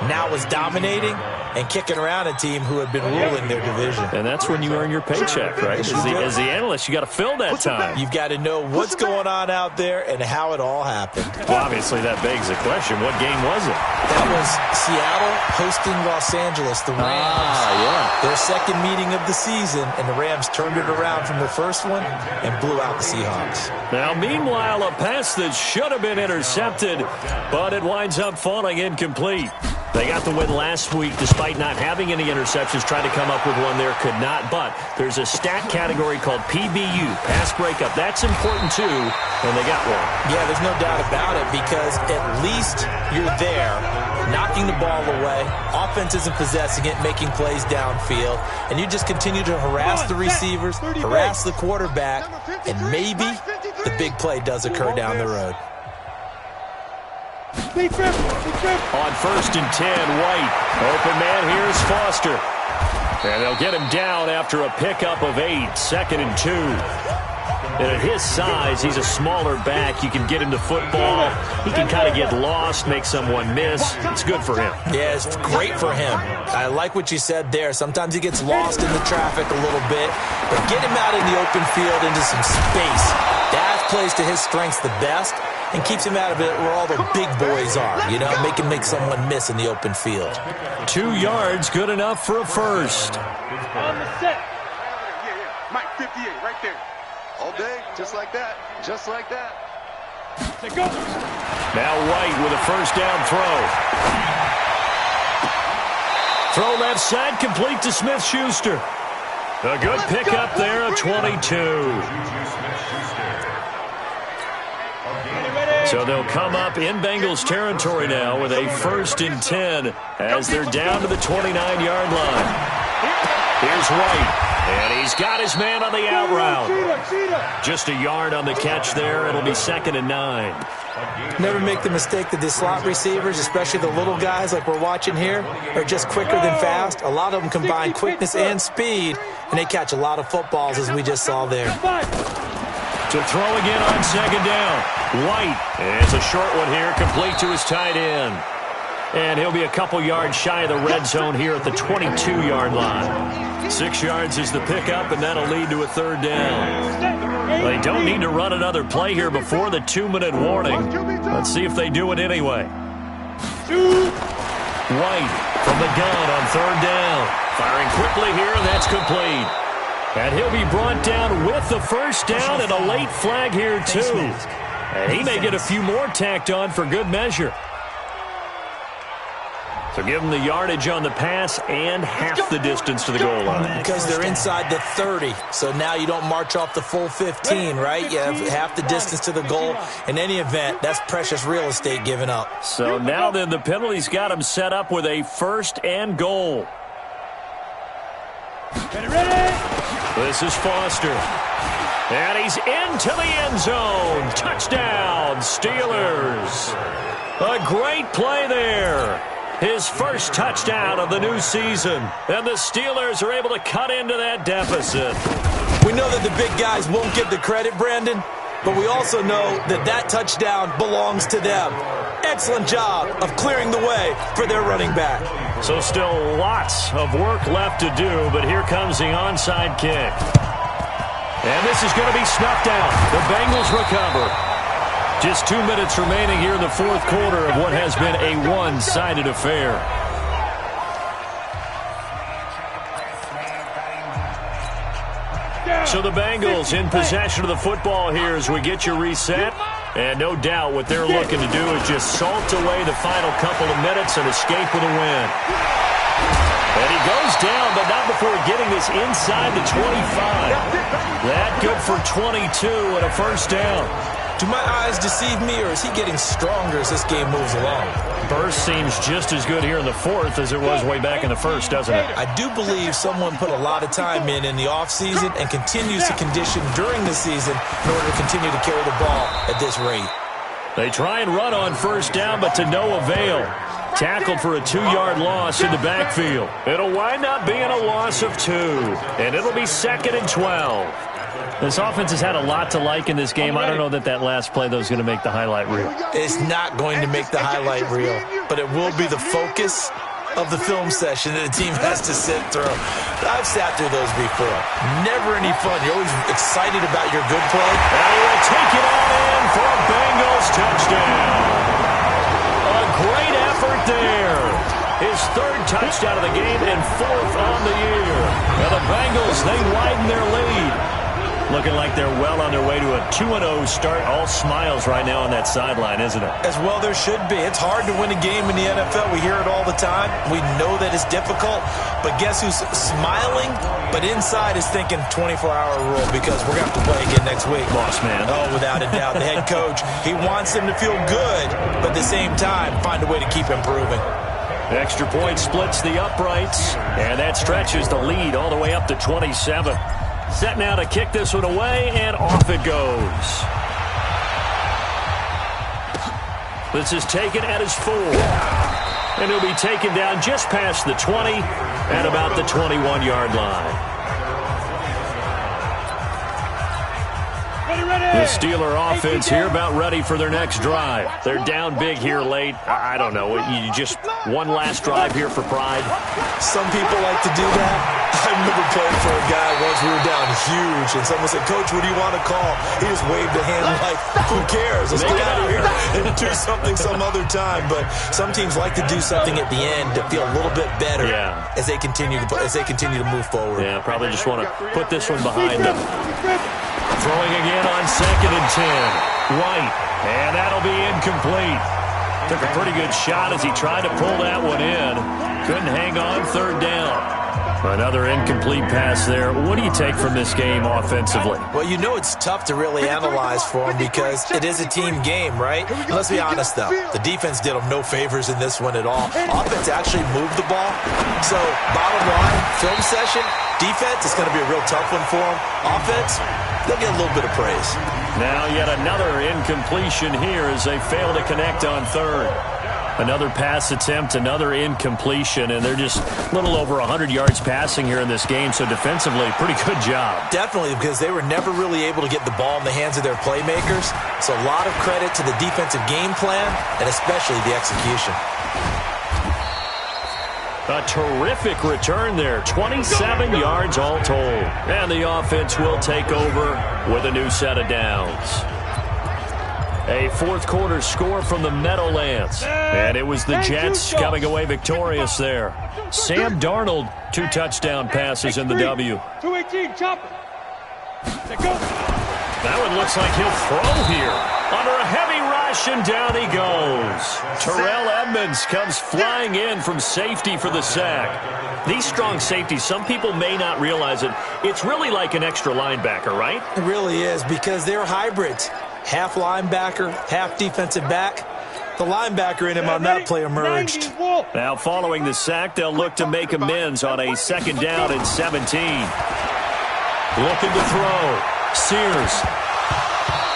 now was dominating and kicking around a team who had been ruling their division. And that's when you earn your paycheck, right? As the analyst, you got to fill that time. You've got to know what's going on out there and how it all happened. Well, obviously, that begs the question, what game was it? That was Seattle hosting Los Angeles, the Rams. Yeah. Their second meeting of the season, and the Rams turned it around from the first one and blew out the Seahawks. Now, meanwhile, a pass that should have been intercepted, but it winds up falling incomplete. They got the win last week despite not having any interceptions. Tried to come up with one there, could not. But there's a stat category called PBU, pass breakup. That's important too, and they got one. Yeah, there's no doubt about it because at least you're there, knocking the ball away. Offense isn't possessing it, making plays downfield. And you just continue to harass the receivers, harass the quarterback, and maybe the big play does occur down the road. On 1st and 10, White. Open man, here's Foster. And they'll get him down after a pickup of 8, 2nd and 2. And at his size, he's a smaller back. You can get him to football. He can kind of get lost, make someone miss. It's good for him. Yeah, it's great for him. I like what you said there. Sometimes he gets lost in the traffic a little bit. But get him out in the open field into some space. That plays to his strengths the best and keeps him out of it where all the big boys are. Make someone miss in the open field. 2 yards, good enough for a first. On the set. Yeah. Mike, 58, right there. All day, just like that. Just like that. Let's go. Now White with a first down throw. Throw left side, complete to Smith-Schuster. A good pickup there at 22. So they'll come up in Bengals territory now with a 1st and 10 as they're down to the 29-yard line. Here's White. And he's got his man on the out route. Just a yard on the catch there. It'll be 2nd and 9. Never make the mistake that the slot receivers, especially the little guys like we're watching here, are just quicker than fast. A lot of them combine quickness and speed, and they catch a lot of footballs as we just saw there. To throw again on 2nd down. White. And it's a short one here, complete to his tight end. And he'll be a couple yards shy of the red zone here at the 22-yard line. 6 yards is the pickup, and that'll lead to a 3rd down. They don't need to run another play here before the 2-minute warning. Let's see if they do it anyway. White from the gun on 3rd down. Firing quickly here, and that's complete. And he'll be brought down with the first down and a late flag here, too. And he may get a few more tacked on for good measure. So give them the yardage on the pass and half the distance to the goal line. Because they're inside the 30, so now you don't march off the full 15, right? You have half the distance to the goal. In any event, that's precious real estate given up. So now then the penalty's got him set up with a 1st and goal. This is Foster. And he's into the end zone. Touchdown, Steelers. A great play there. His first touchdown of the new season. And the Steelers are able to cut into that deficit. We know that the big guys won't get the credit, Brandon, but we also know that that touchdown belongs to them. Excellent job of clearing the way for their running back. So still lots of work left to do, but here comes the onside kick. And this is going to be snuffed out. The Bengals recover. Just 2 minutes remaining here in the 4th quarter of what has been a one-sided affair. So the Bengals in possession of the football here as we get you reset. And no doubt what they're looking to do is just salt away the final couple of minutes and escape with a win. And he goes down, but not before before getting this inside the 25. That good for 22 and a first down. Do my eyes deceive me, or is he getting stronger as this game moves along? Burst seems just as good here in the fourth as it was way back in the first, doesn't it? I do believe someone put a lot of time in the offseason and continues to condition during the season in order to continue to carry the ball at this rate. They try and run on first down, but to no avail. Tackled for a 2-yard loss in the backfield. It'll wind up being a loss of 2, and it'll be 2nd and 12. This offense has had a lot to like in this game. I don't know that last play, though, is going to make the highlight reel. It's not going to make the highlight reel, but it will be the focus of the film session that the team has to sit through. I've sat through those before. Never any fun. You're always excited about your good play. And he will take it on in for a Bengals touchdown. A great effort there. His 3rd touchdown of the game and 4th on the year. Now the Bengals, they widen their lead. Looking like they're well on their way to a 2-0 start. All smiles right now on that sideline, isn't it? As well there should be. It's hard to win a game in the NFL. We hear it all the time. We know that it's difficult. But guess who's smiling? But inside is thinking 24-hour rule, because we're going to have to play again next week. Boss man. Oh, without a doubt. The head coach, he wants them to feel good, but at the same time, find a way to keep improving. Extra point splits the uprights, and that stretches the lead all the way up to 27. Set now to kick this one away, and off it goes. This is taken at his 4. And he'll be taken down just past the 20 at about the 21-yard line. The Steeler offense here about ready for their next drive. They're down big here late. I don't know. You just one last drive here for pride. Some people like to do that. I remember playing for a guy once. We were down huge, and someone said, "Coach, what do you want to call?" He just waved a hand like, "Who cares? Let's get out of here and do something some other time." But some teams like to do something at the end to feel a little bit better as they continue to move forward. Yeah, probably just want to put this one behind them. Throwing again on 2nd and 10. White, and that'll be incomplete. Took a pretty good shot as he tried to pull that one in. Couldn't hang on 3rd down. Another incomplete pass there. What do you take from this game offensively? Well, you know it's tough to really analyze for them because it is a team game, right? And let's be honest, though. The defense did them no favors in this one at all. Offense actually moved the ball. So, bottom line, film session, defense, it's going to be a real tough one for them. Offense, they'll get a little bit of praise. Now yet another incompletion here as they fail to connect on 3rd. Another pass attempt, another incompletion, and they're just a little over 100 yards passing here in this game, so defensively, pretty good job. Definitely, because they were never really able to get the ball in the hands of their playmakers, so a lot of credit to the defensive game plan, and especially the execution. A terrific return there, 27 yards all told. And the offense will take over with a new set of downs. A 4th quarter score from the Meadowlands. And it was the Jets coming away victorious there. Sam Darnold, 2 touchdown passes in the W. 218, chop it. Go. That one looks like he'll throw here. Under a heavy rush, and down he goes. Terrell Edmonds comes flying in from safety for the sack. These strong safeties, some people may not realize it. It's really like an extra linebacker, right? It really is, because they're hybrids. Half linebacker, half defensive back. The linebacker in him on that play emerged. Now following the sack, they'll look to make amends on a 2nd down and 17. Looking to throw. Sears.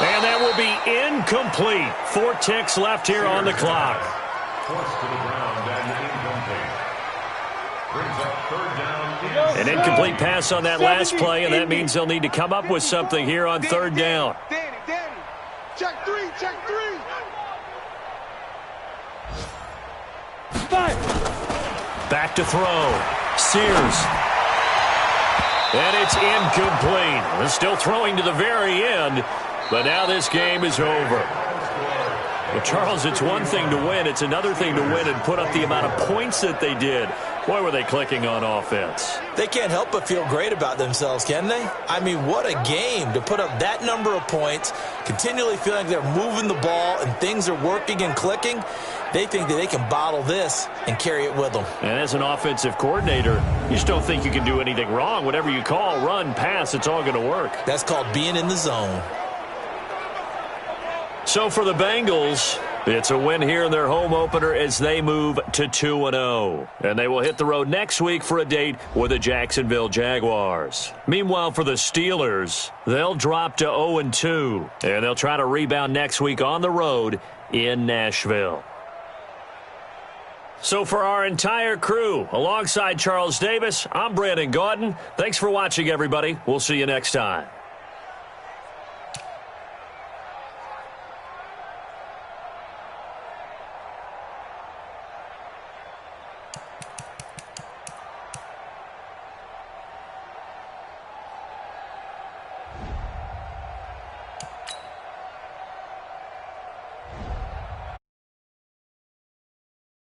And that will be incomplete. 4 ticks left here on the clock. An incomplete pass on that last play, and that means they'll need to come up with something here on 3rd down. Check 3, check 3. Back to throw. Sears. And it's incomplete. They're still throwing to the very end, but now this game is over. Well, Charles, it's one thing to win. It's another thing to win and put up the amount of points that they did. Boy, were they clicking on offense. They can't help but feel great about themselves, can they? I mean, what a game to put up that number of points, continually feeling like they're moving the ball and things are working and clicking. They think that they can bottle this and carry it with them. And as an offensive coordinator, you just don't think you can do anything wrong. Whatever you call, run, pass, it's all going to work. That's called being in the zone. So for the Bengals, it's a win here in their home opener as they move to 2-0. And they will hit the road next week for a date with the Jacksonville Jaguars. Meanwhile, for the Steelers, they'll drop to 0-2. And they'll try to rebound next week on the road in Nashville. So for our entire crew, alongside Charles Davis, I'm Brandon Gaudin. Thanks for watching, everybody. We'll see you next time.